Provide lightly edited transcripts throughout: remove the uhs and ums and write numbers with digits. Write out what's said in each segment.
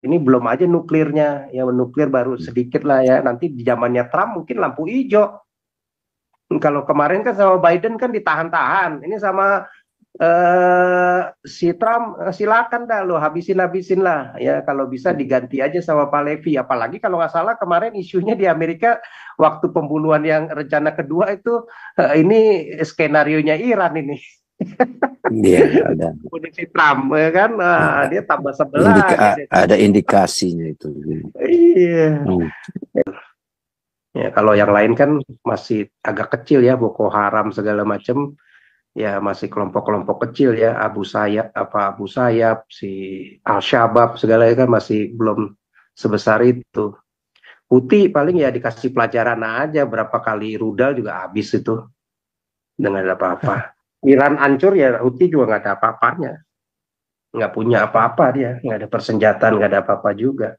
Ini belum aja nuklirnya, ya nuklir baru sedikit lah ya. Nanti di zamannya Trump mungkin lampu hijau. Kalau kemarin kan sama Biden kan ditahan-tahan. Ini sama si Trump silakan dah lo habisin lah ya, kalau bisa diganti aja sama Pak Levy. Apalagi kalau nggak salah kemarin isunya di Amerika waktu pembunuhan yang rencana kedua itu ini skenarionya Iran ini. Iya, ada. Si Trump ya kan, Ya, dia tambah sebelah. ada indikasinya itu. Iya. Ya, kalau yang lain kan masih agak kecil ya, Boko Haram segala macam. Ya masih kelompok-kelompok kecil ya, Abu Sayyaf, si Al-Shabaab segala kan masih belum sebesar itu. Houthi paling ya dikasih pelajaran aja, berapa kali rudal juga habis itu dengan apa-apa. Iran hancur ya Houthi juga nggak ada apa-apanya, nggak punya apa-apa dia, nggak ada persenjataan, nggak ada apa-apa juga.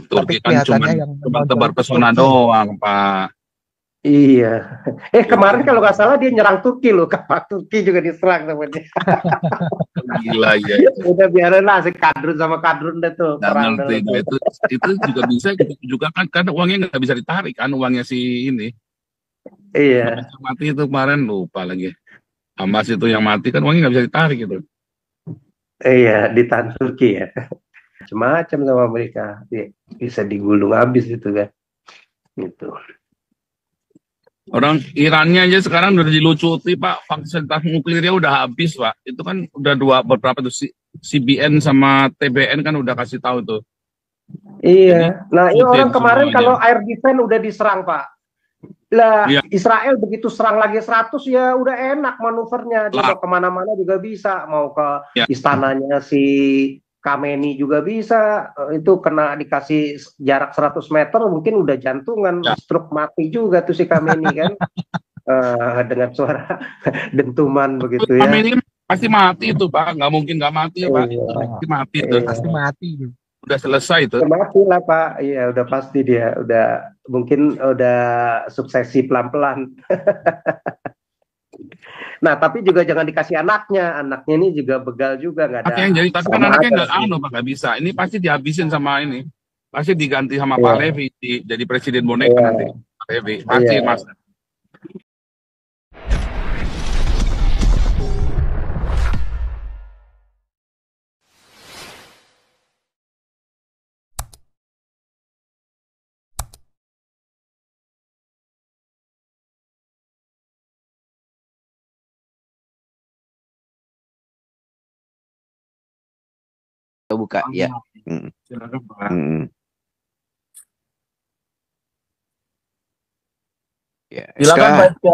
Turki kan cuma tebar pesona doang, Pak. Iya. Kemarin kalau nggak salah dia nyerang Turki loh. Kapal Turki juga diserang sama dia. Gila ya. Udah biarin lah si Kadrun sama Kadrun deh tuh. Itu juga bisa juga kan uangnya nggak bisa ditarik kan, uangnya si ini. Iya. Mati itu kemarin lupa lagi. Hamas itu yang mati kan uangnya nggak bisa ditarik gitu. Iya, ditahan Turki ya. Macam-macam sama mereka. Bisa digulung habis itu kan. Gitu. Orang Irannya aja sekarang udah dilucuti, Pak. Fasilitas nuklirnya udah habis, Pak. Itu kan udah beberapa tuh CBN sama TBN kan udah kasih tahu tuh. Iya. Nah, ini orang kemarin kalau air defense udah diserang, Pak. Lah, ya. Israel begitu serang lagi 100 ya udah enak manuvernya. Dia mau kemana-mana juga bisa. Mau ke istananya si Khamenei juga bisa. Itu kena dikasih jarak 100 meter mungkin udah jantungan, stroke mati juga tuh si Khamenei kan. Dengan suara dentuman begitu ya. Khamenei pasti mati itu, Pak. Nggak mungkin nggak mati ya, Pak. Pasti mati itu. Pasti mati. Udah selesai itu. Mati lah, Pak. Iya, udah pasti dia. Mungkin udah suksesi pelan-pelan. Nah, tapi juga jangan dikasih anaknya. Anaknya ini juga begal juga, nggak ada. Jadi tapi kan anaknya nggak bisa. Ini pasti dihabisin sama ini. Pasti diganti sama Pak Levy jadi presiden boneka nanti. Pak Levy pasti Mas. Buka ya. Silakan, Pak. Ya, silakan Pak SK.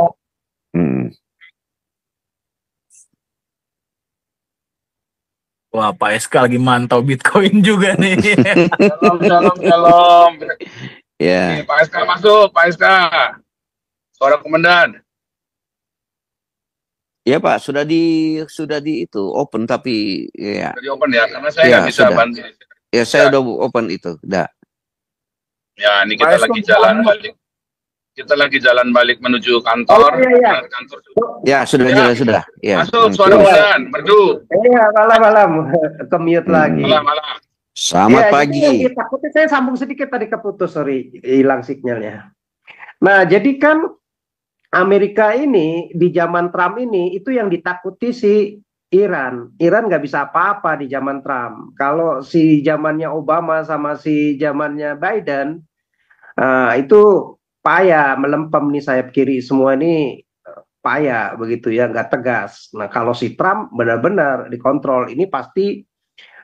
Wah, Pak SK lagi mantau Bitcoin juga nih. Shalom. Ya. Pak SK masuk, Pak SK. Suara komandan. Ya Pak, sudah di itu open tapi ya. Sudah di open ya, karena saya nggak bisa bantu. Ya saya udah open itu, udah. Ya, ini kita lagi jalan balik. Kita lagi jalan balik menuju kantor. Kantor. Ya sudah. Ya. Masuk, suara komandan, merdu. Iya, malam. Ke-mute lagi. Malam. Selamat pagi. Takutnya saya sambung sedikit tadi keputus, sorry, hilang sinyalnya. Nah, jadi kan Amerika ini di zaman Trump ini itu yang ditakuti si Iran. Iran nggak bisa apa-apa di zaman Trump. Kalau si zamannya Obama sama si zamannya Biden itu payah, melempem nih sayap kiri semua ini payah begitu ya, nggak tegas. Nah kalau si Trump benar-benar dikontrol, ini pasti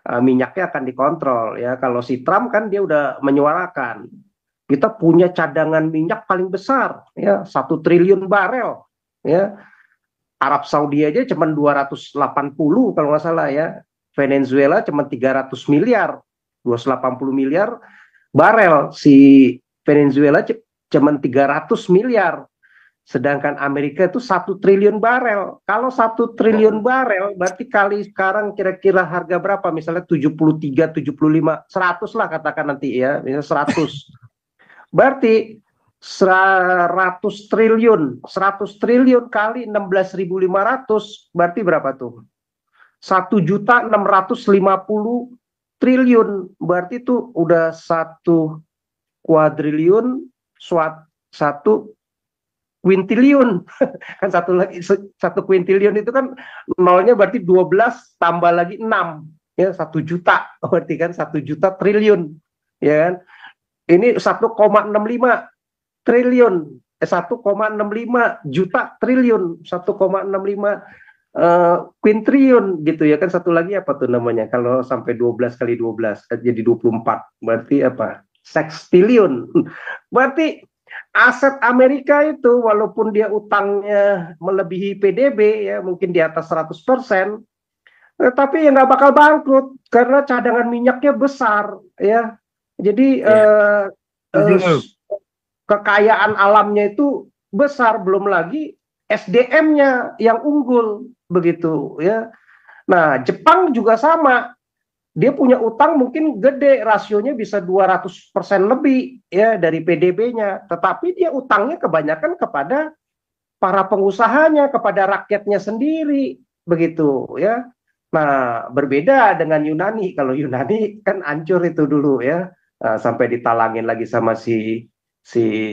minyaknya akan dikontrol ya. Kalau si Trump kan dia udah menyuarakan. Kita punya cadangan minyak paling besar, ya 1 triliun barel, ya. Arab Saudi aja cuma 280 kalau nggak salah ya. Venezuela cuma 300 miliar, 280 miliar barel. Si Venezuela cuma 300 miliar. Sedangkan Amerika itu 1 triliun barel. Kalau 1 triliun barel berarti kali sekarang kira-kira harga berapa? Misalnya 73, 75, 100 lah katakan nanti ya, misalnya 100. Berarti 100 triliun kali 16.500 berarti berapa tuh? 1.650.000 triliun, berarti itu udah 1 kuadriliun, 1 kuintiliun. Kan satu lagi 1 kuintiliun itu kan nolnya berarti 12 tambah lagi 6, ya 1 juta, berarti kan 1 juta triliun, ya kan. Ini 1,65 triliun, 1,65 juta triliun, 1,65 kuintriliun gitu ya kan. Satu lagi apa tuh namanya kalau sampai 12 kali 12 jadi 24, berarti apa, sextiliun. Berarti aset Amerika itu walaupun dia utangnya melebihi PDB ya, mungkin di atas 100%, tapi ya nggak bakal bangkrut karena cadangan minyaknya besar ya. Jadi kekayaan alamnya itu besar, belum lagi SDM-nya yang unggul begitu ya. Nah, Jepang juga sama. Dia punya utang mungkin gede, rasionya bisa 200% lebih ya dari PDB-nya, tetapi dia utangnya kebanyakan kepada para pengusahanya, kepada rakyatnya sendiri begitu ya. Nah, berbeda dengan Yunani. Kalau Yunani kan hancur itu dulu ya. Sampai ditalangin lagi sama si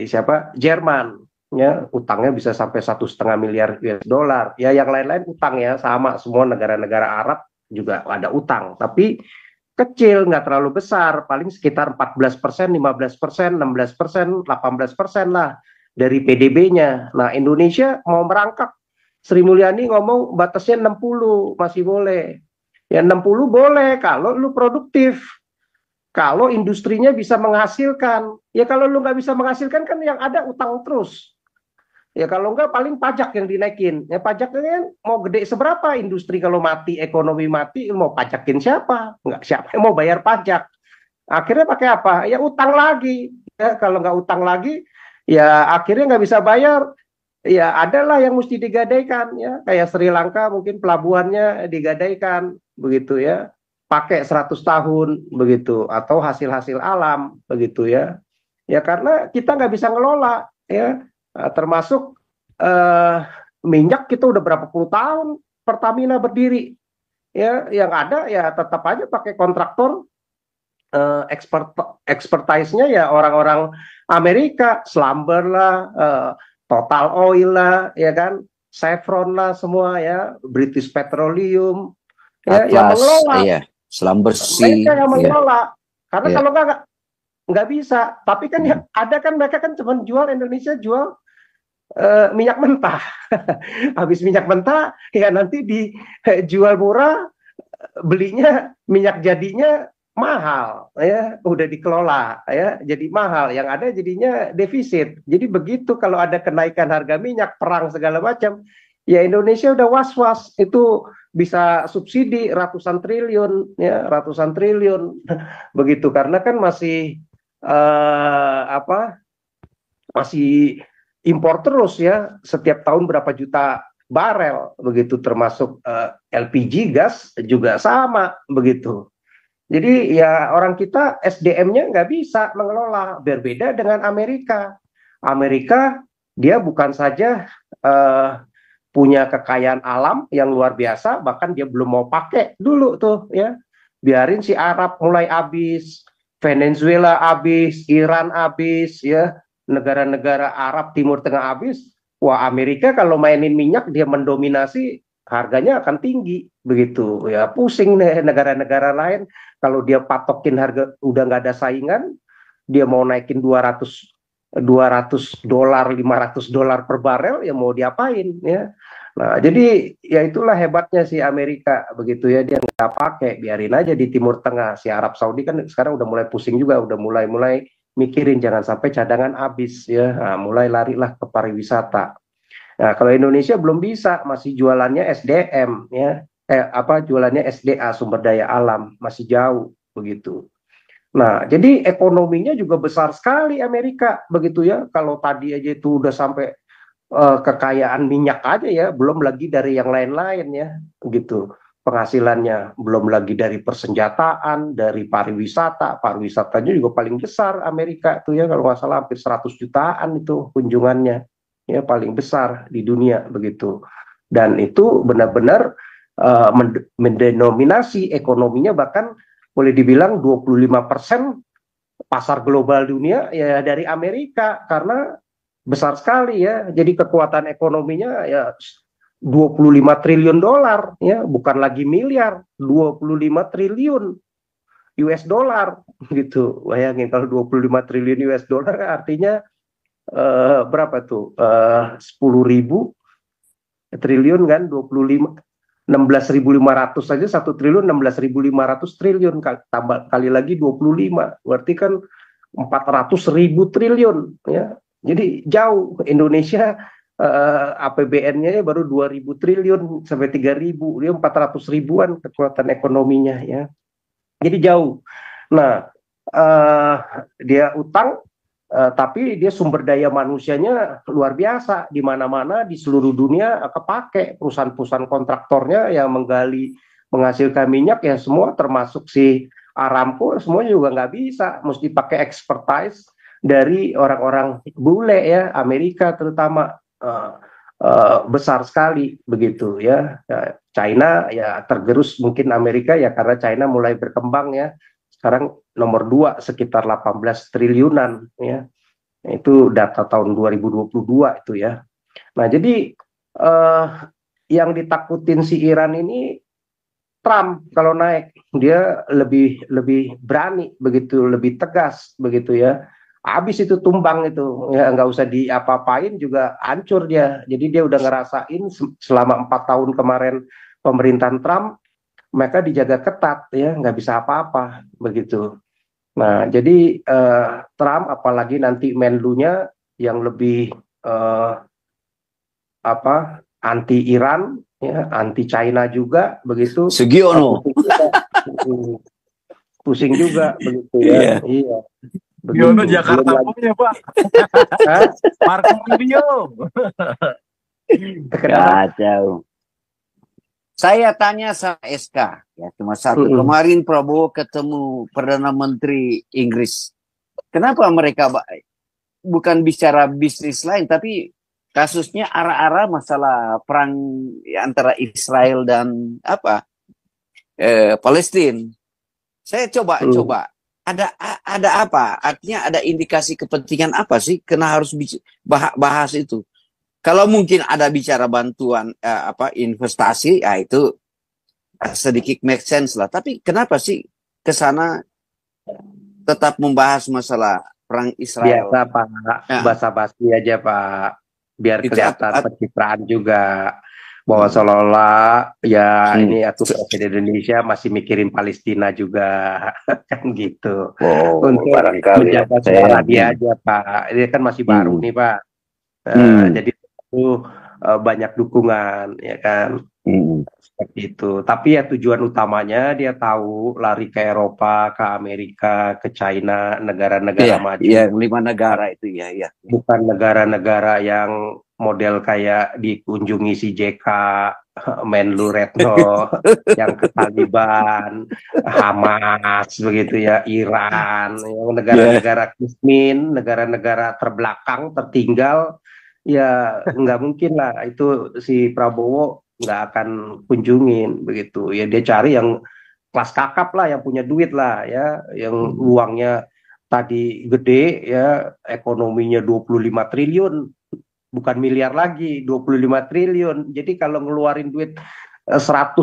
siapa, Jerman ya, utangnya bisa sampai 1,5 miliar US dollar ya. Yang lain-lain utang ya sama, semua negara-negara Arab juga ada utang, tapi kecil, nggak terlalu besar, paling sekitar 14%, 15%, 16%, 18% lah dari PDB-nya. Nah, Indonesia mau merangkak, Sri Mulyani ngomong batasnya 60 masih boleh ya. 60 boleh kalau lu produktif, kalau industrinya bisa menghasilkan. Ya kalau lu nggak bisa menghasilkan kan yang ada utang terus. Ya kalau nggak paling pajak yang dinaikin. Ya pajaknya kan mau gede seberapa industri kalau mati, ekonomi mati, mau pajakin siapa? Nggak, siapa yang mau bayar pajak? Akhirnya pakai apa? Ya utang lagi. Ya kalau nggak utang lagi, ya akhirnya nggak bisa bayar. Ya adalah yang mesti digadaikan ya. Kayak Sri Lanka mungkin pelabuhannya digadaikan begitu ya. Pakai 100 tahun begitu, atau hasil-hasil alam begitu ya. Ya karena kita nggak bisa ngelola ya. Termasuk minyak, kita udah berapa puluh tahun Pertamina berdiri ya, yang ada ya tetap aja pakai kontraktor, expertise-nya ya orang-orang Amerika, Slumber lah, Total Oil lah ya kan, Chevron lah semua ya, British Petroleum ya, yang mengelola. Iya, selam bersih. Mereka yang mengelola. Karena Iya. kalau nggak bisa. Tapi kan ya, ada kan mereka kan cuma jual, Indonesia jual minyak mentah. Habis minyak mentah ya nanti dijual murah, belinya minyak jadinya mahal ya, udah dikelola ya jadi mahal, yang ada jadinya defisit. Jadi begitu kalau ada kenaikan harga minyak, perang segala macam, ya Indonesia udah was-was, itu bisa subsidi ratusan triliun ya, ratusan triliun begitu, karena kan masih masih impor terus ya, setiap tahun berapa juta barel begitu, termasuk LPG gas juga sama begitu. Jadi ya orang kita SDM-nya nggak bisa mengelola, berbeda dengan Amerika. Amerika dia bukan saja punya kekayaan alam yang luar biasa, bahkan dia belum mau pakai dulu tuh ya, biarin si Arab mulai habis, Venezuela habis, Iran habis ya, negara-negara Arab Timur Tengah habis. Wah, Amerika kalau mainin minyak dia mendominasi, harganya akan tinggi begitu ya, pusing deh negara-negara lain. Kalau dia patokin harga udah nggak ada saingan, dia mau naikin 200 dolar, 500 dolar per barel, ya mau diapain ya. Nah, jadi ya itulah hebatnya si Amerika begitu ya, dia nggak pakai, biarin aja di Timur Tengah. Si Arab Saudi kan sekarang udah mulai pusing juga, udah mulai mikirin jangan sampai cadangan habis ya. Nah, mulai larilah ke pariwisata. Nah, kalau Indonesia belum bisa, masih jualannya SDM ya. Jualannya SDA, sumber daya alam, masih jauh begitu. Nah, jadi ekonominya juga besar sekali Amerika begitu ya. Kalau tadi aja itu udah sampai kekayaan minyak aja ya, belum lagi dari yang lain-lain ya gitu. Penghasilannya belum lagi dari persenjataan, dari pariwisata. Pariwisatanya juga paling besar Amerika tuh ya, kalau nggak salah hampir 100 jutaan itu kunjungannya. Ya, paling besar di dunia begitu. Dan itu benar-benar mendenominasi ekonominya, bahkan boleh dibilang 25% pasar global dunia ya dari Amerika, karena besar sekali ya. Jadi kekuatan ekonominya ya 25 triliun dolar ya, bukan lagi miliar, 25 triliun US dollar gitu. Bayangin kalau 25 triliun US dollar artinya berapa tuh? 10.000 triliun kan, 16.500 saja 1 triliun, 16.500 triliun tambah kali lagi 25, berarti kan 400.000 triliun ya. Jadi jauh Indonesia APBN-nya baru 2.000 triliun sampai 3.000, dia 400 ribuan kekuatan ekonominya ya. Jadi jauh. Nah, dia utang tapi dia sumber daya manusianya luar biasa, di mana-mana di seluruh dunia kepake, perusahaan-perusahaan kontraktornya yang menggali menghasilkan minyak ya semua, termasuk si Aramco semua juga nggak bisa, mesti pakai expertise dari orang-orang bule ya, Amerika terutama besar sekali begitu ya. China ya tergerus mungkin Amerika ya, karena China mulai berkembang ya. Sekarang nomor 2 sekitar 18 triliunan ya. Itu data tahun 2022 itu ya. Nah, jadi yang ditakutin si Iran ini Trump kalau naik, dia lebih berani begitu, lebih tegas begitu ya. Habis itu tumbang itu ya, nggak usah diapa-apain juga hancur dia. Jadi dia udah ngerasain selama 4 tahun kemarin pemerintahan Trump, mereka dijaga ketat ya, nggak bisa apa-apa begitu. Nah, jadi Trump apalagi nanti Menlunya yang lebih anti Iran ya, anti China juga begitu. Sugiono. Pusing juga begitu ya. Iya. Sugiono Jakarta punya, Pak. Marco Rubio. Kacau. Saya tanya sama SK, ya cuma satu. Kemarin Prabowo ketemu Perdana Menteri Inggris. Kenapa mereka bukan bicara bisnis lain, tapi kasusnya arah-arah masalah perang antara Israel dan Palestina. Saya coba ada apa? Artinya ada indikasi kepentingan apa sih? Kena harus bahas itu. Kalau mungkin ada bicara bantuan investasi, ya itu sedikit make sense lah. Tapi kenapa sih ke sana tetap membahas masalah perang Israel? Biasa Pak, basa-basi aja Pak, biar kelihatan pencitraan juga bahwa seolah-olah ya ini Presiden Indonesia masih mikirin Palestina juga kan gitu. Untuk menjaga suara dia aja Pak. Ini kan masih baru nih Pak. Jadi itu banyak dukungan ya kan, seperti itu. Tapi ya tujuan utamanya dia tahu lari ke Eropa, ke Amerika, ke China, negara-negara maju. Iya, 5 negara itu ya. Bukan negara-negara yang model kayak dikunjungi si JK, Menlu Retno, yang ke Taliban, Hamas begitu ya, Iran, yang negara-negara kismin, negara-negara terbelakang, tertinggal. Ya nggak mungkin lah itu si Prabowo nggak akan kunjungin begitu ya. Dia cari yang kelas kakap lah, yang punya duit lah ya, yang uangnya tadi gede ya, ekonominya 25 triliun, bukan miliar lagi, 25 triliun. Jadi kalau ngeluarin duit 1.000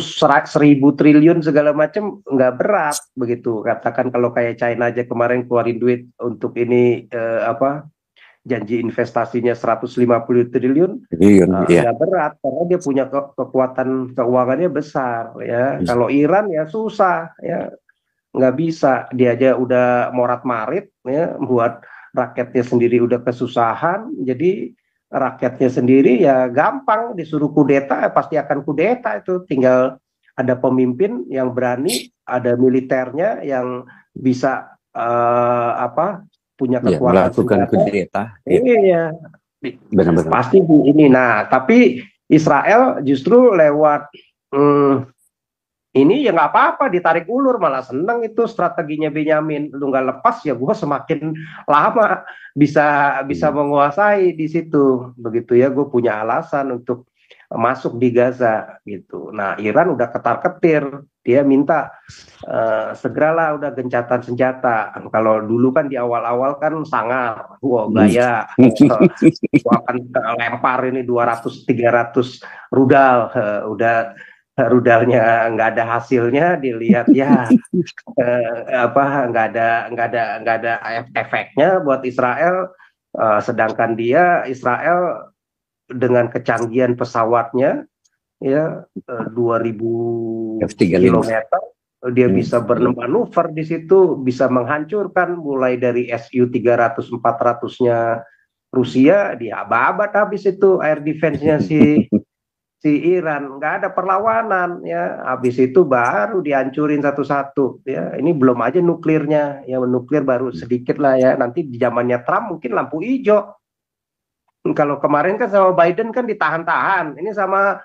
triliun segala macam nggak berat begitu. Katakan kalau kayak China aja kemarin keluarin duit untuk ini janji investasinya 150 triliun, nggak berat karena dia punya kekuatan keuangannya besar ya. Kalau Iran ya susah ya, nggak bisa, dia aja udah morat-marit ya, buat rakyatnya sendiri udah kesusahan, jadi rakyatnya sendiri ya gampang disuruh kudeta, pasti akan kudeta. Itu tinggal ada pemimpin yang berani, ada militernya yang bisa punya kekuatan melakukan kudeta. Iya, benar-benar. Pasti ini. Nah, tapi Israel justru lewat ini ya nggak apa-apa, ditarik ulur, malah seneng itu strateginya Benyamin. Lu nggak lepas ya, gue semakin lama bisa menguasai di situ. Begitu ya, gue punya alasan untuk masuk di Gaza gitu. Nah, Iran udah ketar-ketir, dia minta segeralah udah gencatan senjata. Kalau dulu kan di awal-awal kan sangar, wah gaya, gua akan lempar ini 200-300 rudal, udah rudalnya nggak ada hasilnya, dilihat ya nggak ada efeknya buat Israel. Sedangkan Israel dengan kecanggihan pesawatnya ya 2000 F-35. kilometer dia bisa bermanuver di situ, bisa menghancurkan mulai dari Su-300 400-nya Rusia, dia abad habis itu air defense-nya si Iran, nggak ada perlawanan ya, habis itu baru dihancurin satu-satu ya. Ini belum aja nuklirnya ya, nuklir baru sedikit lah ya, nanti di zamannya Trump mungkin lampu hijau. Kalau kemarin kan sama Biden kan ditahan-tahan, ini sama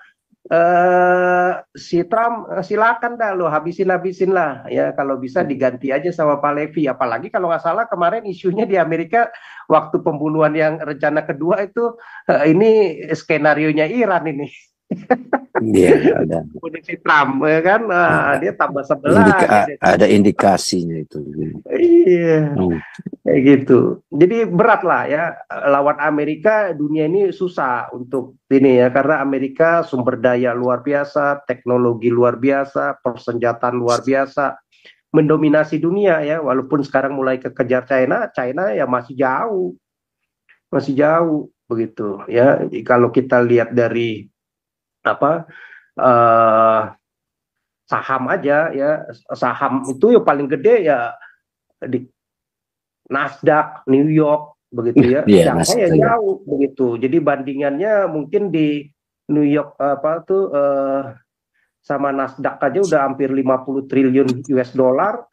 si Trump silakan dah lo habisin lah ya, kalau bisa diganti aja sama Pahlavi. Apalagi kalau nggak salah kemarin isunya di Amerika waktu pembunuhan yang rencana kedua itu ini skenarionya Iran ini. Iya, ada. Kondisi Trump ya kan, dia tambah sebelah. Ada indikasinya itu. Iya, kayak gitu. Jadi berat lah ya lawan Amerika, dunia ini susah untuk ini ya, karena Amerika sumber daya luar biasa, teknologi luar biasa, persenjataan luar biasa, mendominasi dunia ya. Walaupun sekarang mulai kekejar China ya masih jauh begitu ya. Kalau kita lihat dari saham aja ya, saham itu yang paling gede ya di Nasdaq, New York begitu ya. Shanghai ya jauh begitu. Jadi bandingannya mungkin di New York sama Nasdaq aja udah hampir 50 triliun US dollar.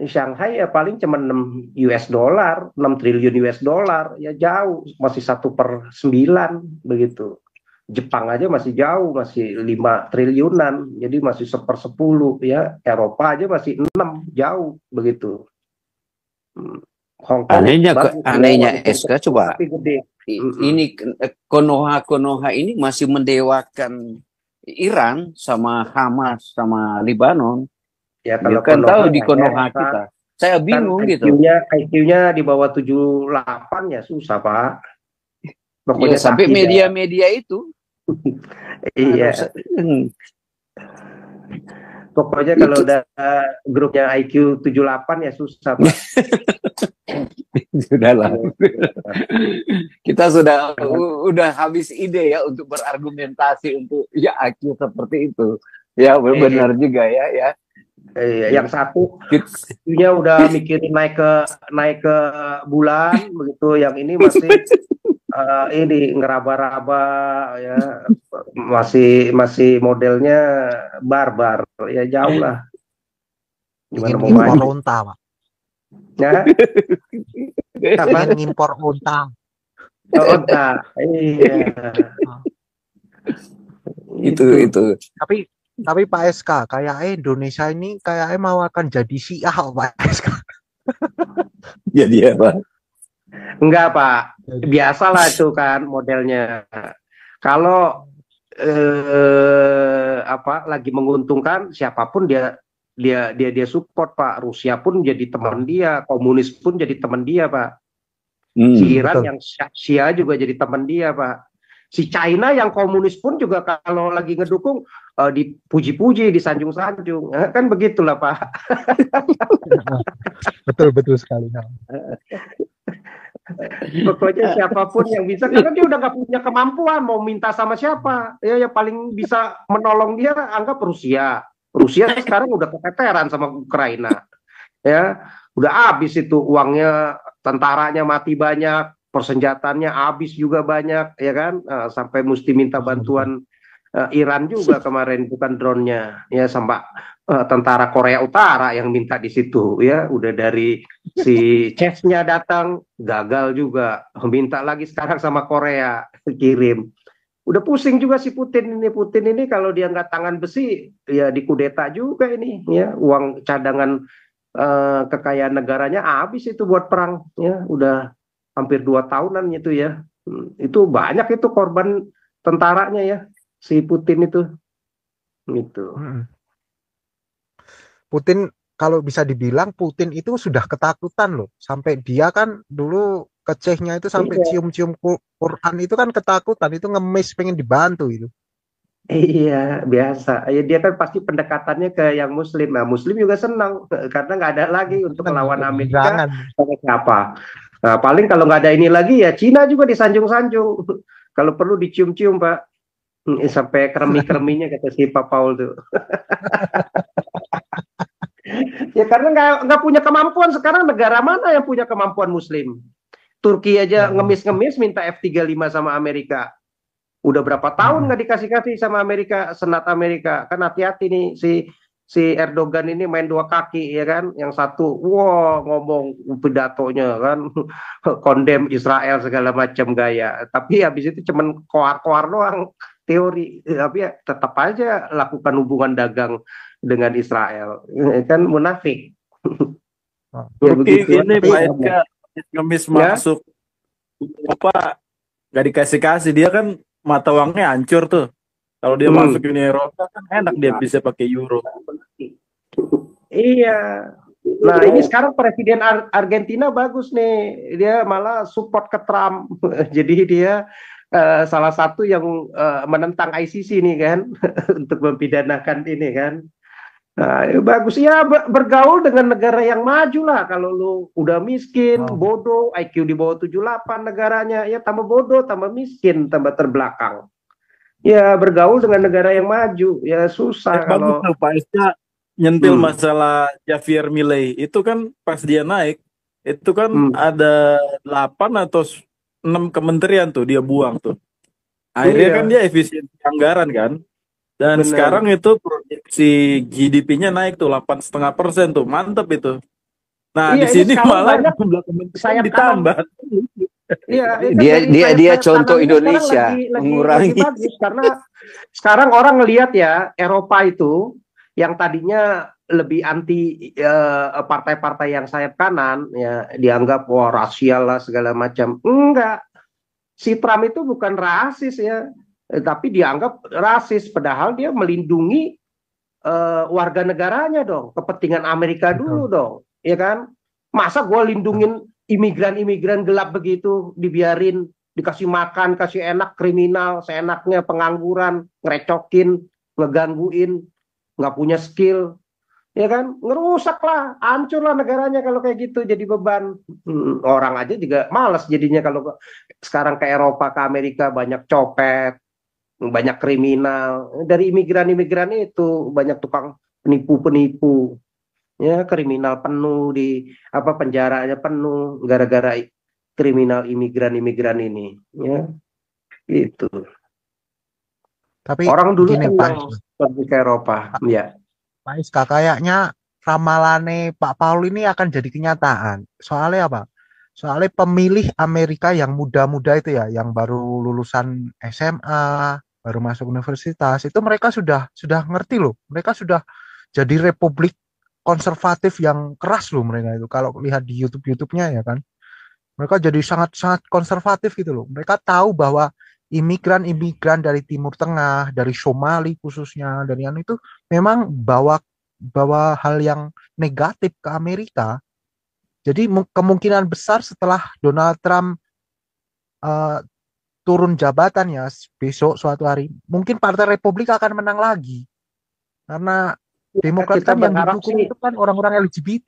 Shanghai ya paling cuma 6 US dollar, 6 triliun US dollar, ya jauh, masih 1/9 begitu. Jepang aja masih jauh, masih 5 triliunan, jadi masih 1/10 ya. Eropa aja masih 6, jauh begitu. Anehnya SK coba ini Konoha ini masih mendewakan Iran sama Hamas sama Libanon. Ya kalau kan tahu di Konoha kita. Saya bingung gitu. IQ-nya di bawah 78 ya susah, Pak. Pokoknya sampai media-media itu. Iya. Pokoknya kalau udah grupnya IQ 78 ya susah, Pak. Sudahlah. Kita udah habis ide ya untuk berargumentasi untuk ya IQ seperti itu. Ya benar juga ya. Yang satu dia udah mikirin naik ke bulan begitu, yang ini masih ini ngeraba-raba ya, masih modelnya barbar ya, jauh lah. Gimana mau impor unta, Pak? Ya? Ingin ngimpor unta. Unta, iya. Itu. Tapi Pak SK, kayak Indonesia ini kayak mau akan jadi Syiah, Pak SK. Jadi apa? Enggak, Pak. Biasalah itu kan modelnya. Kalau lagi menguntungkan siapapun dia support, Pak. Rusia pun jadi teman dia, komunis pun jadi teman dia, Pak. Si Iran yang Syiah juga jadi teman dia, Pak. Si China yang komunis pun juga kalau lagi ngedukung dipuji-puji, disanjung-sanjung, kan begitulah, Pak. Betul sekali. Pokoknya siapapun yang bisa, karena dia udah nggak punya kemampuan mau minta sama siapa ya, yang paling bisa menolong dia anggap Rusia sekarang udah keteteran sama Ukraina ya, udah habis itu uangnya, tentaranya mati banyak, persenjataannya habis juga banyak ya kan, sampai mesti minta bantuan Iran juga kemarin, bukan drone-nya ya, sampai tentara Korea Utara yang minta di situ ya, udah dari si chess-nya datang gagal juga, minta lagi sekarang sama Korea kirim. Udah pusing juga si Putin ini kalau dia nggak tangan besi ya dikudeta juga ini ya, uang cadangan kekayaan negaranya habis itu buat perang ya, udah hampir 2 tahunan itu ya. Itu banyak itu korban tentaranya ya. si Putin itu, gitu. Mm-mm. Putin, kalau bisa dibilang Putin itu sudah ketakutan loh. Sampai dia kan dulu kecehnya itu sampai Iya, cium-cium Quran itu kan ketakutan. Itu ngemis pengen dibantu itu. iya biasa. Ya dia kan pasti pendekatannya ke yang Muslim. Nah, Muslim juga senang karena nggak ada lagi untuk Seneng melawan Amerika. kegirangan. Sama siapa? Nah, paling kalau nggak ada ini lagi ya Cina juga disanjung-sanjung. Kalau perlu dicium-cium Pak. Sampai keremi-kereminya kata si Pak Paul tuh. Ya karena nggak punya kemampuan sekarang, negara mana yang punya kemampuan Muslim? Turki aja Ya, ngemis-ngemis minta F-35 sama Amerika. Udah berapa tahun mm-mm. nggak dikasih-kasih sama Amerika, Senat Amerika. Kan hati-hati nih si Erdogan ini main dua kaki ya kan. Yang satu, wah ngomong pidatonya kan, kondem Israel segala macam gaya. Tapi habis itu cuman koar-koar doang teori. Tapi ya tetap aja lakukan hubungan dagang dengan Israel. Kan munafik. Oh. Ya Turki begitu. ini Tapi Pak SK ngemis Ya, masuk apa nggak dikasih-kasih dia kan mata uangnya hancur tuh. Kalau dia masuk hmm. Uni Eropa kan enak dia bisa pakai euro. Iya. Nah, ini sekarang Presiden Argentina bagus nih. Dia malah support ke Trump. Jadi dia salah satu yang menentang ICC nih kan untuk mempidanakan ini kan. Nah, bagus ya bergaul dengan negara yang maju lah. Kalau lu udah miskin, oh, bodoh, IQ di bawah 78 negaranya, ya tambah bodoh, tambah miskin, tambah terbelakang. Ya bergaul dengan negara yang maju, ya susah Bagus kalau tuh Pak SK nyentil hmm, masalah Javier Milei. Itu kan pas dia naik, itu kan hmm, ada 8 atau 6 kementerian tuh dia buang tuh. Akhirnya kan iya dia efisiensi anggaran kan. Dan sekarang benar. itu proyeksi GDP-nya naik tuh 8,5% tuh. Mantep itu. Nah, Iya di ini sini sekarang malah banyak jumlah kementerian sayap kanan. ditambah. Iya, ini kan Dia dari dia dia sayap-sayap contoh kanan ini sekarang Indonesia lagi mengurangi. bagus karena sekarang orang ngelihat ya Eropa itu yang tadinya lebih anti partai-partai yang sayap kanan ya dianggap wah rasial lah segala macam. Enggak, si Trump itu bukan rasis ya, tapi dianggap rasis padahal dia melindungi warga negaranya dong, kepentingan Amerika dulu betul. dong, ya kan? Masa gue lindungin imigran-imigran gelap begitu, dibiarin dikasih makan, kasih enak kriminal, seenaknya pengangguran, ngerecokin, ngegangguin, nggak punya skill, ya kan? Ngerusak lah, hancur lah negaranya kalau kayak gitu jadi beban. Orang aja juga malas jadinya kalau sekarang ke Eropa, ke Amerika banyak copet, banyak kriminal dari imigran-imigran itu banyak tukang penipu-penipu ya kriminal penuh di apa penjaranya penuh gara-gara kriminal imigran-imigran ini ya itu Tapi orang dulu gini Pak senang Iska. pergi ke Eropa ya Pak Iska, kayaknya ramalane Pak Paul ini akan jadi kenyataan. Soalnya apa? Soalnya pemilih Amerika yang muda-muda itu ya, yang baru lulusan SMA, baru masuk universitas, itu mereka sudah ngerti loh. Mereka sudah jadi republik konservatif yang keras loh mereka itu. Kalau lihat di YouTube-nya ya kan. Mereka jadi sangat-sangat konservatif gitu loh. Mereka tahu bahwa imigran-imigran dari Timur Tengah, dari Somali khususnya, dari yang itu memang bawa bawa hal yang negatif ke Amerika. Jadi kemungkinan besar setelah Donald Trump eh, turun jabatan ya besok suatu hari, mungkin Partai Republik akan menang lagi karena Demokrat kita kan yang berharap didukung sih itu kan orang-orang LGBT.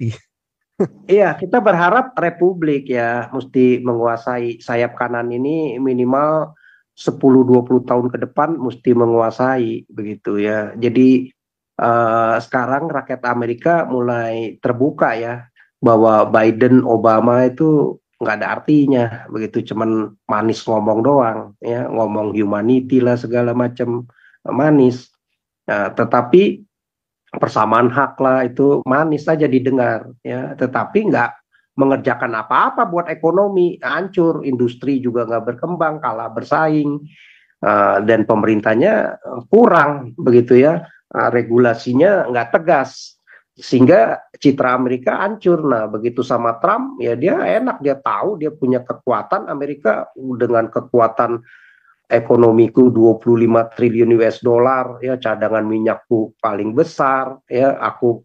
iya kita berharap Republik ya mesti menguasai sayap kanan ini minimal 10-20 tahun ke depan mesti menguasai begitu ya jadi sekarang rakyat Amerika mulai terbuka ya bahwa Biden Obama itu nggak ada artinya begitu cuman manis ngomong doang ya ngomong humanity lah segala macam manis. Nah, tetapi persamaan hak lah itu manis saja didengar ya tetapi nggak mengerjakan apa-apa buat ekonomi hancur industri juga nggak berkembang kalah bersaing dan pemerintahnya kurang begitu ya. Regulasinya nggak tegas sehingga citra Amerika hancur. Nah begitu sama Trump ya dia enak dia tahu dia punya kekuatan Amerika dengan kekuatan ekonomiku 25 triliun US dollar, ya cadangan minyakku paling besar, ya aku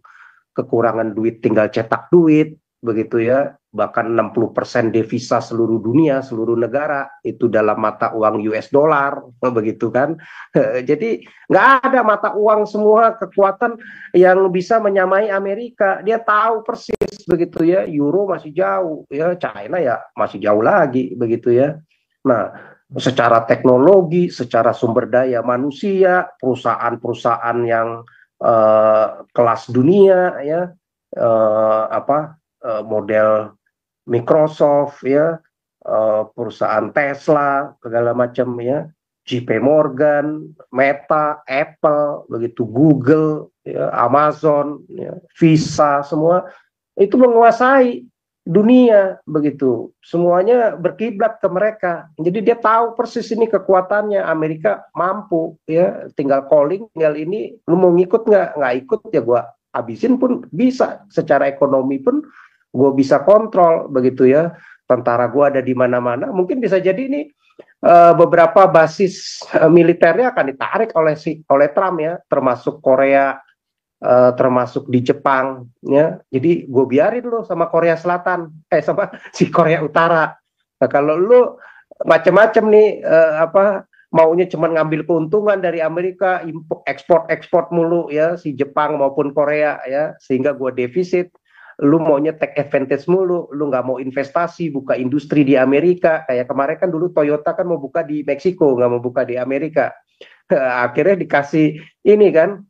kekurangan duit tinggal cetak duit, begitu ya, bahkan 60% devisa seluruh dunia, seluruh negara itu dalam mata uang US dollar, begitu kan. Jadi nggak ada mata uang semua kekuatan yang bisa menyamai Amerika. Dia tahu persis begitu ya, euro masih jauh, ya China ya masih jauh lagi, begitu ya. Nah, secara teknologi, secara sumber daya manusia, perusahaan-perusahaan yang kelas dunia ya, model Microsoft ya, perusahaan Tesla segala macam ya, JP Morgan, Meta, Apple, begitu Google, ya, Amazon, ya, Visa, semua itu menguasai dunia, begitu. Semuanya berkiblat ke mereka. Jadi dia tahu persis ini kekuatannya. Amerika mampu ya, tinggal calling, tinggal ini, lu mau ngikut nggak ikut ya gua habisin pun bisa. Secara ekonomi pun gua bisa kontrol, begitu ya. Tentara gua ada di mana-mana. Mungkin bisa jadi ini beberapa basis militernya akan ditarik oleh Trump ya, termasuk Korea, termasuk di Jepang ya. Jadi gue biarin lo sama Korea Selatan, sama si Korea Utara. Nah, kalau lu macam-macam nih, maunya cuma ngambil keuntungan dari Amerika, ekspor mulu ya, si Jepang maupun Korea ya, sehingga gue defisit. Lu maunya take advantage mulu, lu nggak mau investasi, buka industri di Amerika. Kayak kemarin kan dulu Toyota kan mau buka di Meksiko, nggak mau buka di Amerika. Akhirnya dikasih ini kan,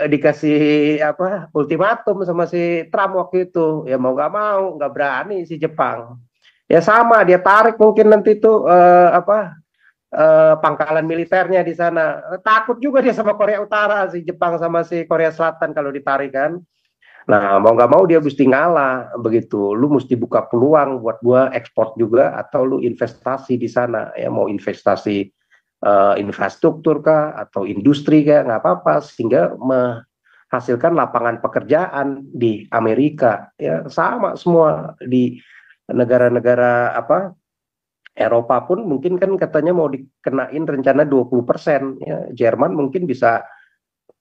dikasih ultimatum sama si Trump waktu itu, ya mau nggak berani si Jepang. Ya sama, dia tarik mungkin nanti tuh pangkalan militernya di sana. Takut juga dia sama Korea Utara, si Jepang sama si Korea Selatan kalau ditarik kan. Nah, mau nggak mau dia mesti ngalah, begitu. Lu mesti buka peluang buat gua ekspor juga, atau lu investasi di sana. Ya mau investasi infrastruktur kah, atau industri kah, nggak apa-apa, sehingga menghasilkan lapangan pekerjaan di Amerika. Ya sama semua di negara-negara Eropa pun mungkin kan katanya mau dikenain rencana 20%. Ya, Jerman mungkin bisa,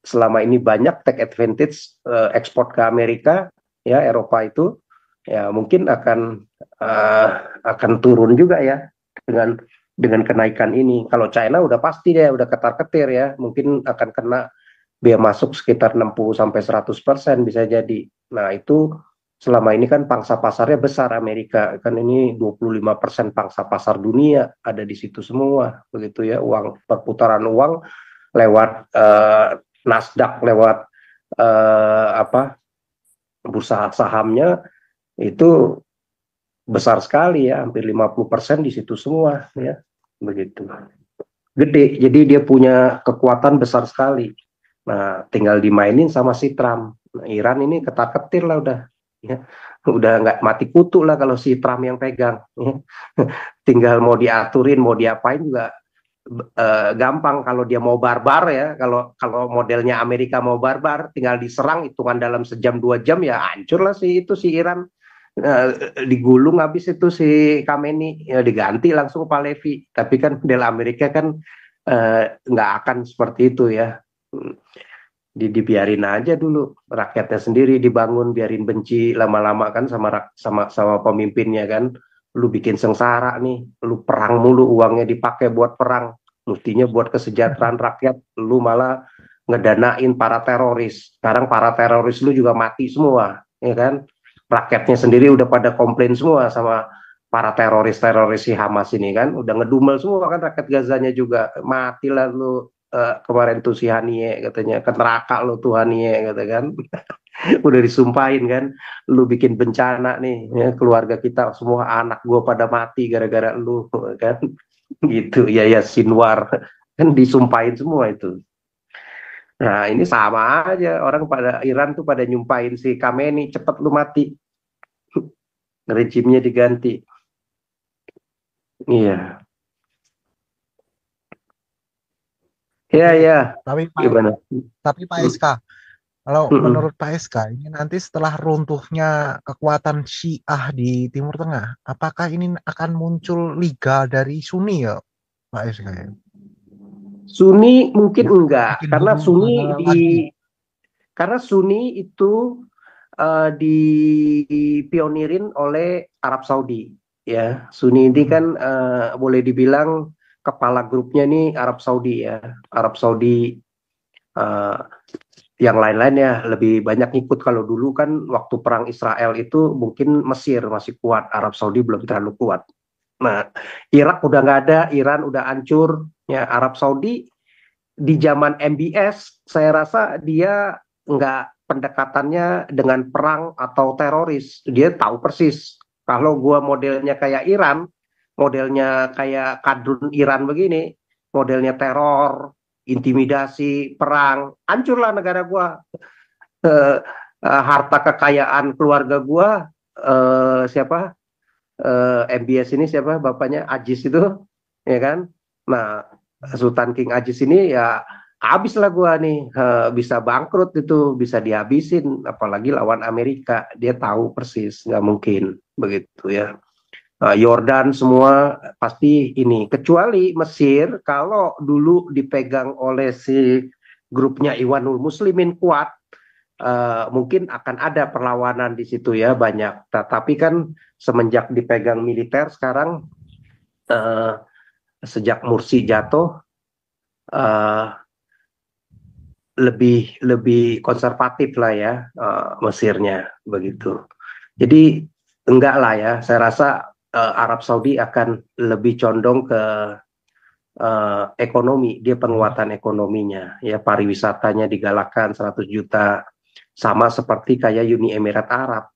selama ini banyak take advantage ekspor ke Amerika, ya Eropa itu ya mungkin akan turun juga ya dengan kenaikan ini. Kalau China udah pasti dia udah ketar-ketir ya, mungkin akan kena biaya masuk sekitar 60-100% bisa jadi. Nah, itu selama ini kan pangsa pasarnya besar Amerika, kan ini 25% pangsa pasar dunia ada di situ semua, begitu ya. Perputaran uang lewat Nasdaq, lewat bursa sahamnya itu besar sekali ya, hampir 50% di situ semua ya, begitu. Gede, jadi dia punya kekuatan besar sekali. Nah, tinggal dimainin sama si Trump. Nah, Iran ini ketar-ketir lah udah, ya. Udah nggak mati kutu lah kalau si Trump yang pegang. Ya. Tinggal mau diaturin, mau diapain juga gampang. Kalau dia mau barbar ya, kalau modelnya Amerika mau barbar, tinggal diserang, hitungan dalam sejam 2 jam ya hancur lah si Iran. Digulung habis itu si Khamenei, ya diganti langsung Pahlavi. Tapi kan model Amerika kan nggak akan seperti itu ya. Dibiarin aja dulu rakyatnya sendiri dibangun, biarin benci lama-lama kan sama pemimpinnya kan. Lu bikin sengsara nih, lu perang mulu, uangnya dipakai buat perang, mestinya buat kesejahteraan rakyat, lu malah ngedanain para teroris. Sekarang para teroris lu juga mati semua, ya kan? Rakyatnya sendiri udah pada komplain semua sama para teroris si Hamas ini kan, udah ngedumel semua kan, rakyat Gazanya juga matilah lu. Kemarin tuh si Hanie katanya ke neraka lo tuh Hanie kata kan. Udah disumpahin kan, lu bikin bencana nih ya, keluarga kita semua, anak gua pada mati gara-gara lu kan. Gitu ya, Sinwar kan disumpahin semua itu. Nah, ini sama aja, orang pada Iran tuh pada nyumpahin si Khamenei, cepet lu mati, rejimnya diganti. Iya. Ya. Tapi Gimana? Pak SK, kalau menurut Pak SK, ini nanti setelah runtuhnya kekuatan Syiah di Timur Tengah, apakah ini akan muncul liga dari Sunni ya, Pak S kayaknya. Sunni mungkin enggak, Bikin karena huru Sunni hara lagi. karena Sunni itu dipionirin oleh Arab Saudi, ya. Sunni ini kan boleh dibilang kepala grupnya nih Arab Saudi, ya. Arab Saudi, eh, yang lain-lain ya lebih banyak ngikut. Kalau dulu kan waktu perang Israel itu mungkin Mesir masih kuat, Arab Saudi belum terlalu kuat. Nah, Irak udah nggak ada, Iran udah hancur, ya. Arab Saudi di zaman MBS, saya rasa dia nggak pendekatannya dengan perang atau teroris. Dia tahu persis. Kalau gua modelnya kayak Iran, modelnya kayak kadrun Iran begini, modelnya teror, intimidasi, perang, hancurlah negara gua. Harta kekayaan keluarga gua, siapa? MBS ini siapa? Bapaknya Ajis itu, ya kan? Nah, Sultan King Ajis ini ya habislah gua nih, bisa bangkrut itu, bisa dihabisin, apalagi lawan Amerika. Dia tahu persis, nggak mungkin begitu ya. Yordan semua pasti ini, kecuali Mesir kalau dulu dipegang oleh si grupnya Iwanul Muslimin kuat, mungkin akan ada perlawanan di situ ya, banyak. Tapi kan semenjak dipegang militer sekarang, eh, sejak Mursi jatuh, eh, lebih konservatif lah ya, Mesirnya begitu. Jadi enggak lah ya, saya rasa Arab Saudi akan lebih condong ke ekonomi, dia penguatan ekonominya, ya, pariwisatanya digalakkan 100 juta, sama seperti kayak Uni Emirat Arab.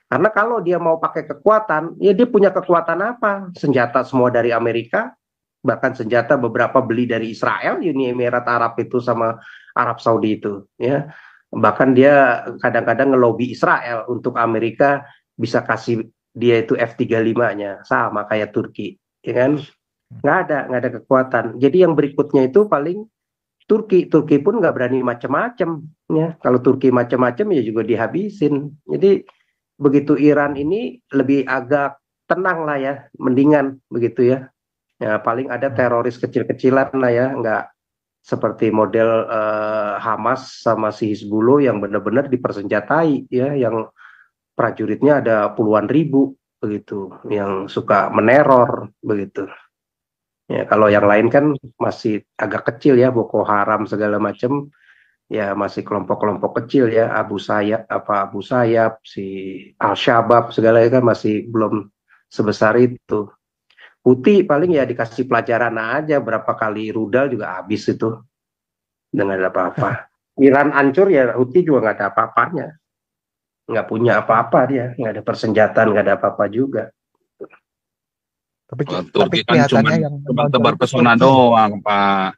Karena kalau dia mau pakai kekuatan, ya dia punya kekuatan apa? Senjata semua dari Amerika, bahkan senjata beberapa beli dari Israel, Uni Emirat Arab itu sama Arab Saudi itu, ya. Bahkan dia kadang-kadang ngelobi Israel untuk Amerika bisa kasih dia itu F-35-nya, sama kayak Turki, ya kan? Nggak ada kekuatan. Jadi yang berikutnya itu paling Turki pun nggak berani macam-macam, ya. Kalau Turki macam-macam ya juga dihabisin. Jadi begitu Iran ini lebih agak tenang lah ya, mendingan begitu ya. Ya paling ada teroris kecil-kecilan lah ya, nggak seperti model Hamas sama si Hizbullah yang benar-benar dipersenjatai ya, yang prajuritnya ada puluhan ribu begitu, yang suka meneror begitu. Ya, kalau yang lain kan masih agak kecil ya, Boko Haram segala macam, ya masih kelompok-kelompok kecil ya, Abu Sayyaf, si Al-Shabaab segala kan masih belum sebesar itu. Houthi paling ya dikasih pelajaran aja, berapa kali rudal juga habis itu dengan apa-apa. Iran hancur ya Houthi juga nggak ada apa-apanya, nggak punya apa-apa dia, nggak ada persenjataan, nggak ada apa-apa juga. Tapi Turki kan cuma kelihatannya yang tebar menonjol itu pesona Turki. doang, Pak.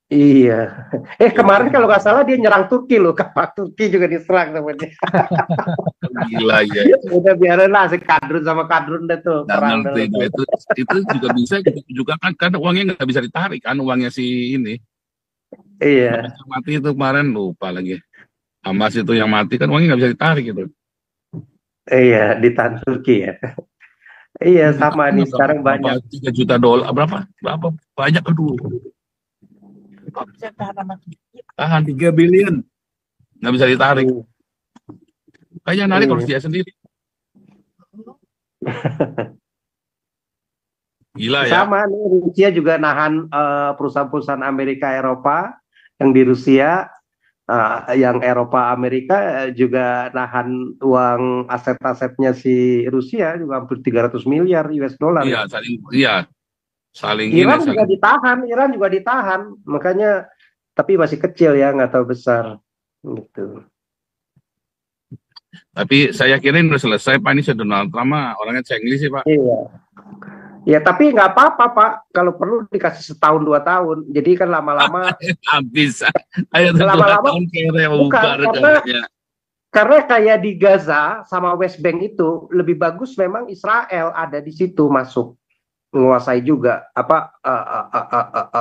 Iya. Kemarin kalau nggak salah dia nyerang Turki loh, kapal Turki juga diserang sama dia. Gila ya. Udah biarin lah si Kadrun sama Kadrun deh tuh Nggak perang ngerti dulu. itu juga bisa juga kan uangnya nggak bisa ditarik kan, uangnya si ini. Iya, Yang mati itu kemarin lupa lagi. Hamas itu yang mati kan uangnya nggak bisa ditarik gitu. iya ditahan Turki ya. Iya sama nih sekarang banyak. 3 juta dolar berapa banyak, aduh. Tahan 3 billion nggak bisa ditarik. Kayaknya narik harus dia sendiri. Gila ya. Sama nih Rusia juga nahan perusahaan-perusahaan Amerika Eropa yang di Rusia, yang Eropa Amerika juga nahan uang aset-asetnya si Rusia juga hampir 300 miliar US dollar. Iya, saling Iran ini juga ditahan, makanya tapi masih kecil ya, nggak tahu besar gitu. Tapi saya kira udah selesai Pak, ini Donald Trump mah orangnya cengli sih Pak. Iya. Ya tapi nggak apa-apa Pak, kalau perlu dikasih 1-2 tahun. Jadi kan lama-lama Habis. Ayo lama-lama tahun kira bukan bubar karena kayak di Gaza sama West Bank itu lebih bagus memang Israel ada di situ masuk menguasai juga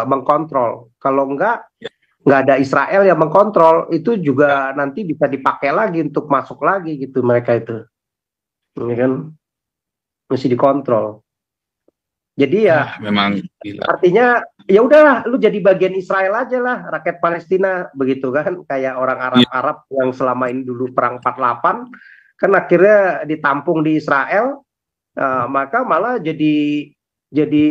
mengkontrol. Kalau nggak ada Israel yang mengkontrol itu juga nanti bisa dipakai lagi untuk masuk lagi gitu mereka itu. Ini kan mesti dikontrol. Jadi ya Memang gila. artinya ya udahlah, lu jadi bagian Israel aja lah, rakyat Palestina begitu kan, kayak orang Arab yang selama ini dulu perang 48 kan akhirnya ditampung di Israel, maka malah jadi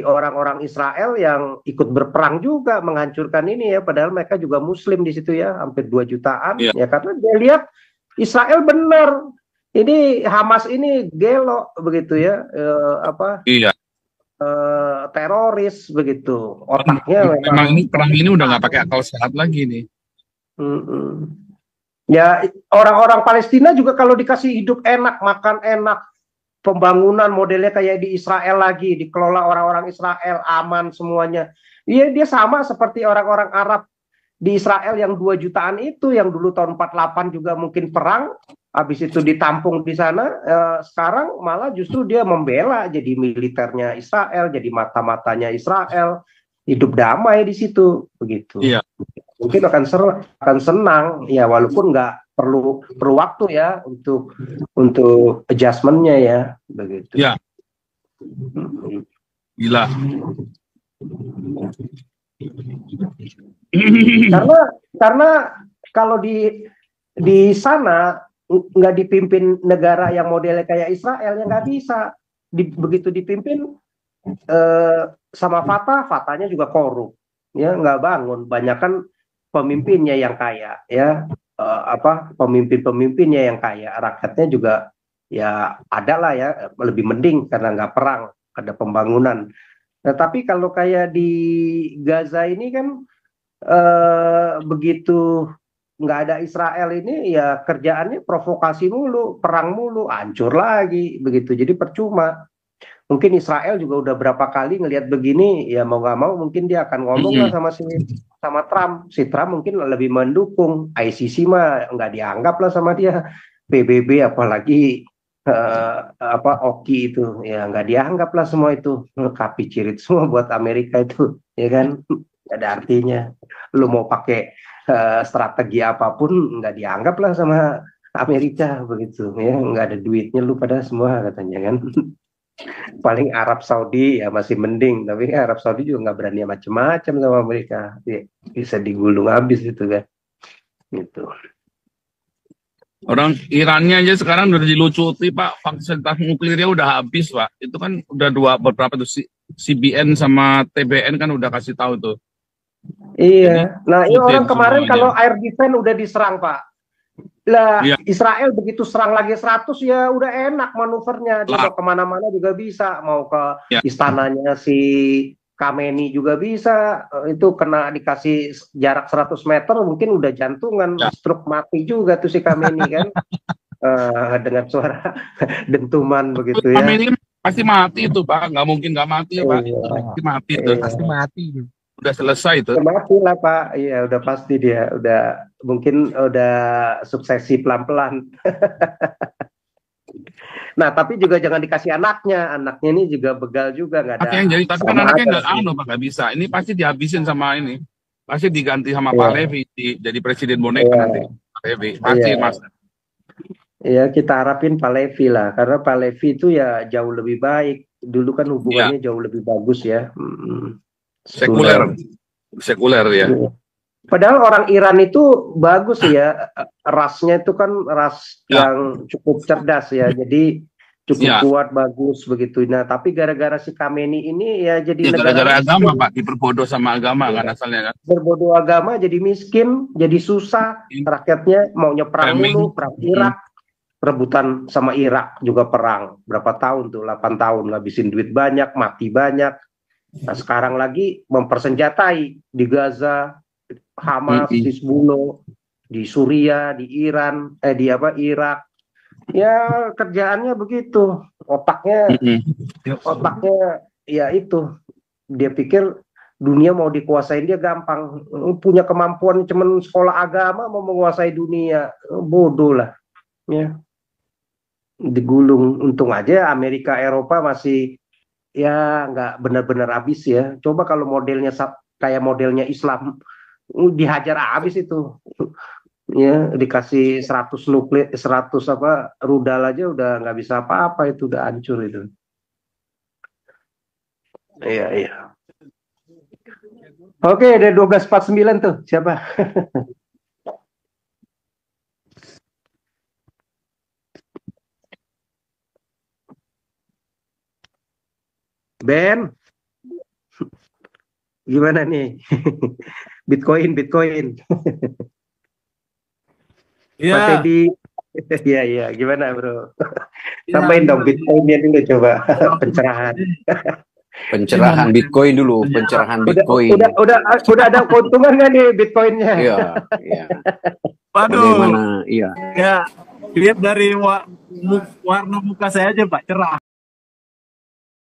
orang-orang Israel yang ikut berperang juga menghancurkan ini ya, padahal mereka juga Muslim di situ ya, hampir 2 jutaan Iya. ya, karena dia lihat Israel benar, ini Hamas ini gelo begitu ya, Iya. teroris begitu, otaknya Memang ini perang ini udah nggak pakai akal sehat lagi nih. Ya orang-orang Palestina juga kalau dikasih hidup enak, makan enak, pembangunan modelnya kayak di Israel lagi, dikelola orang-orang Israel, aman semuanya. Dia sama seperti orang-orang Arab di Israel yang 2 jutaan itu, yang dulu tahun 48 juga mungkin perang, habis itu ditampung di sana, sekarang malah justru dia membela, jadi militernya Israel, jadi mata-matanya Israel, hidup damai di situ, begitu. Iya. Mungkin akan senang, ya walaupun nggak perlu waktu ya untuk adjustment-nya ya, begitu. Iya. Gila. Karena kalau di sana nggak dipimpin negara yang modelnya kayak Israel, yang nggak bisa begitu dipimpin sama Fatahnya juga korup, ya nggak bangun. Banyak kan pemimpinnya yang kaya, ya pemimpinnya yang kaya, rakyatnya juga ya ada lah ya, lebih mending karena nggak perang, ada pembangunan. Nah, tapi kalau kayak di Gaza ini kan begitu nggak ada Israel ini ya kerjaannya provokasi mulu, perang mulu, hancur lagi begitu. Jadi percuma. Mungkin Israel juga udah berapa kali ngelihat begini, ya mau nggak mau mungkin dia akan ngomong lah sama Trump. Si Trump mungkin lebih mendukung. ICC mah nggak dianggap lah sama dia. PBB apalagi Oki itu ya nggak dianggap lah semua itu. Kapi cirit semua buat Amerika itu, ya kan? Nggak ada artinya. Lu mau pakai strategi apapun nggak dianggap lah sama Amerika begitu ya, nggak ada duitnya lu pada semua katanya kan. Paling Arab Saudi ya masih mending, tapi Arab Saudi juga nggak berani macam-macam sama Amerika, ya, bisa digulung habis itu kan gitu. Orang Irannya aja sekarang udah dilucuti Pak, fasilitas nuklirnya udah habis Pak. Itu kan udah beberapa tuh CBN sama TBN kan udah kasih tahu tuh. Iya, nah ini orang kemarin semuanya. kalau air defense udah diserang Pak. Lah Iya. Israel begitu serang lagi 100 ya udah enak manuvernya, dia mau kemana-mana juga bisa, mau ke istananya si Khamenei juga bisa, itu kena dikasih jarak 100 meter mungkin udah jantungan, stroke mati juga tuh si Khamenei kan. Dengan suara dentuman begitu ya. Khamenei pasti mati itu Pak, nggak mungkin nggak mati Pak, pasti mati itu. Pasti mati. Udah selesai itu. Udah mati lah Pak, iya udah pasti dia, udah mungkin udah suksesi pelan-pelan. Nah tapi juga jangan dikasih anaknya ini juga begal juga, nggak ada. Yang jadi tapi kan anaknya nggak bisa, ini pasti dihabisin sama ini, pasti diganti sama Pak Levy jadi presiden boneka nanti. Pak Levy pasti Mas. Ya kita harapin Pak Levy lah, karena Pak Levy itu ya jauh lebih baik. Dulu kan hubungannya jauh lebih bagus ya. Sekuler ya. Padahal orang Iran itu bagus ya, rasnya itu kan ras yang cukup cerdas ya, jadi cukup kuat, bagus begitu. Nah tapi gara-gara si Khamenei ini ya jadi gara-gara agama Pak, diperbodoh sama agama kan asalnya kan. Berbodoh agama jadi miskin, jadi susah, rakyatnya maunya perang mulu, perang Irak, rebutan sama Irak juga perang, berapa tahun tuh, 8 tahun, ngabisin duit banyak, mati banyak. Nah sekarang lagi mempersenjatai di Gaza, Hamas, Hizbullah, di Suriah, di Iran, Irak. Ya kerjaannya begitu, otaknya ya itu, dia pikir dunia mau dikuasain dia gampang, punya kemampuan cuman sekolah agama mau menguasai dunia, bodoh lah, ya digulung. Untung aja Amerika Eropa masih ya nggak benar-benar habis ya. Coba kalau modelnya kayak modelnya Islam, dihajar habis itu. Ya, dikasih 100 nuklir, 100 rudal aja udah nggak bisa apa-apa, itu udah hancur itu. Iya, iya. Oke, ada 12.49 tuh. Siapa? Ben, gimana nih? Bitcoin. Pak Iya, Teddy. Iya, iya. Gimana, bro? iya, Tambahin dong gimana? Bitcoinnya dulu coba. Pencerahan. Pencerahan Bitcoin dulu, pencerahan Bitcoin. Udah ada keuntungan nggak nih Bitcoinnya? Iya, iya. Waduh, Bagaimana? Iya. ya lihat dari warna muka saya aja Pak, cerah.